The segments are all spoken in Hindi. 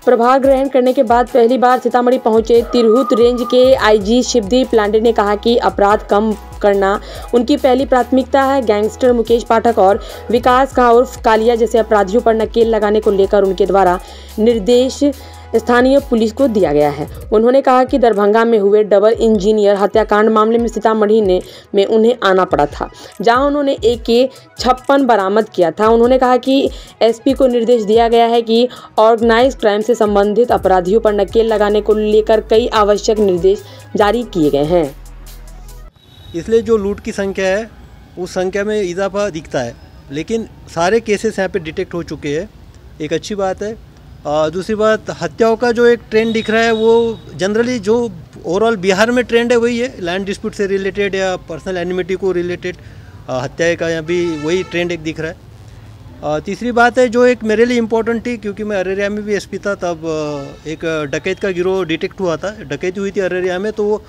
प्रभार ग्रहण करने के बाद पहली बार सीतामढ़ी पहुंचे तिरहुत रेंज के आईजी शिवदीप पांडे ने कहा कि अपराध कम करना उनकी पहली प्राथमिकता है। गैंगस्टर मुकेश पाठक और विकास का उर्फ कालिया जैसे अपराधियों पर नकेल लगाने को लेकर उनके द्वारा निर्देश स्थानीय पुलिस को दिया गया है। उन्होंने कहा कि दरभंगा में हुए डबल इंजीनियर हत्याकांड मामले में सीतामढ़ी में उन्हें आना पड़ा था, जहां उन्होंने AK-56 बरामद किया था। उन्होंने कहा कि SP को निर्देश दिया गया है कि ऑर्गेनाइज क्राइम से संबंधित अपराधियों पर नकेल लगाने को लेकर कई आवश्यक निर्देश जारी किए गए हैं। इसलिए जो लूट की संख्या है उस संख्या में इजाफा दिखता है, लेकिन सारे केसेस यहाँ पे डिटेक्ट हो चुके हैं, एक अच्छी बात है। दूसरी बात, हत्याओं का जो एक ट्रेंड दिख रहा है वो जनरली जो ओवरऑल बिहार में ट्रेंड है वही है, लैंड डिस्प्यूट से रिलेटेड या पर्सनल एनिमिटी को रिलेटेड हत्या का यहाँ भी वही ट्रेंड एक दिख रहा है। तीसरी बात है जो एक मेरे लिए इम्पोर्टेंट थी, क्योंकि मैं अररिया में भी SP था, तब एक डकैत का गिरोह डिटेक्ट हुआ था, डकैती हुई थी अररिया में। तो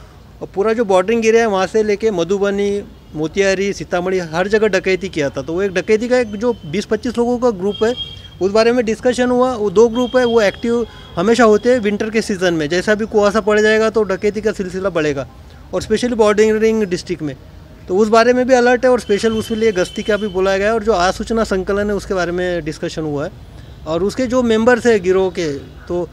पूरा जो बॉर्डरिंग एरिया है वहाँ से लेके मधुबनी, मोतिहारी, सीतामढ़ी हर जगह डकैती किया था। तो वो एक डकैती का एक जो 20-25 लोगों का ग्रुप है उस बारे में डिस्कशन हुआ। वो 2 ग्रुप है वो एक्टिव हमेशा होते हैं विंटर के सीज़न में, जैसा भी कुआसा पड़ जाएगा तो डकैती का सिलसिला बढ़ेगा, और स्पेशली बॉर्डरिंग डिस्ट्रिक्ट में। तो उस बारे में भी अलर्ट है और स्पेशल उसके लिए गश्ती का भी बुलाया गया है, और जो आसूचना संकलन है उसके बारे में डिस्कशन हुआ है। और उसके जो मेंबर्स है गिरोह के, तो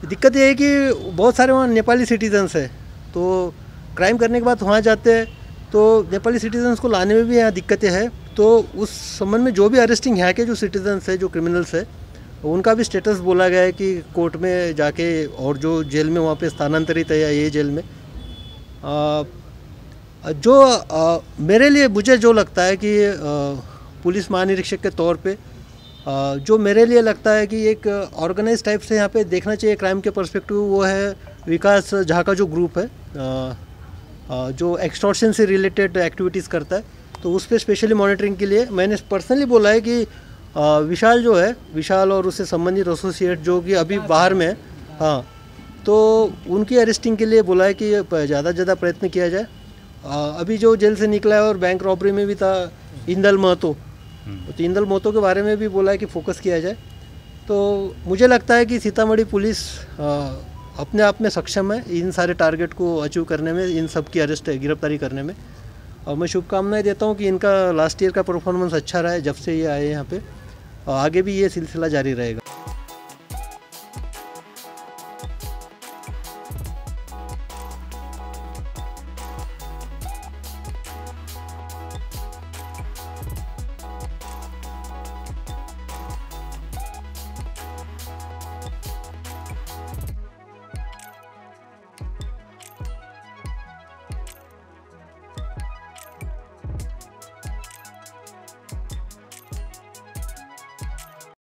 दिक्कत ये है कि बहुत सारे वहाँ नेपाली सिटीजन्स है, तो क्राइम करने के बाद वहाँ जाते हैं तो नेपाली सिटीजन्स को लाने में भी यहाँ दिक्कतें हैं। तो उस संबंध में जो भी अरेस्टिंग यहाँ के जो सिटीजन्स है, जो क्रिमिनल्स है, उनका भी स्टेटस बोला गया है कि कोर्ट में जाके, और जो जेल में वहाँ पे स्थानांतरित है या ये जेल में मेरे लिए मुझे जो लगता है कि पुलिस महानिरीक्षक के तौर पे जो मेरे लिए लगता है कि एक ऑर्गेनाइज टाइप से यहाँ पे देखना चाहिए क्राइम के पर्सपेक्टिव, वो है विकास झा का जो ग्रुप है जो एक्सटॉर्शन से रिलेटेड एक्टिविटीज़ करता है। तो उस पर स्पेशली मॉनिटरिंग के लिए मैंने पर्सनली बोला है कि विशाल जो है, विशाल और उससे संबंधित एसोसिएट जो कि अभी बाहर में है, हाँ, तो उनकी अरेस्टिंग के लिए बोला है कि ज़्यादा से ज़्यादा प्रयत्न किया जाए। अभी जो जेल से निकला है और बैंक रॉबरी में भी था इंदल महतो, तो इंदल महतो के बारे में भी बोला है कि फोकस किया जाए। तो मुझे लगता है कि सीतामढ़ी पुलिस अपने आप में सक्षम है इन सारे टारगेट को अचीव करने में, इन सब की गिरफ्तारी करने में। और मैं शुभकामनाएं देता हूं कि इनका लास्ट ईयर का परफॉर्मेंस अच्छा रहा है जब से ये आए यहाँ पे, आगे भी ये सिलसिला जारी रहेगा।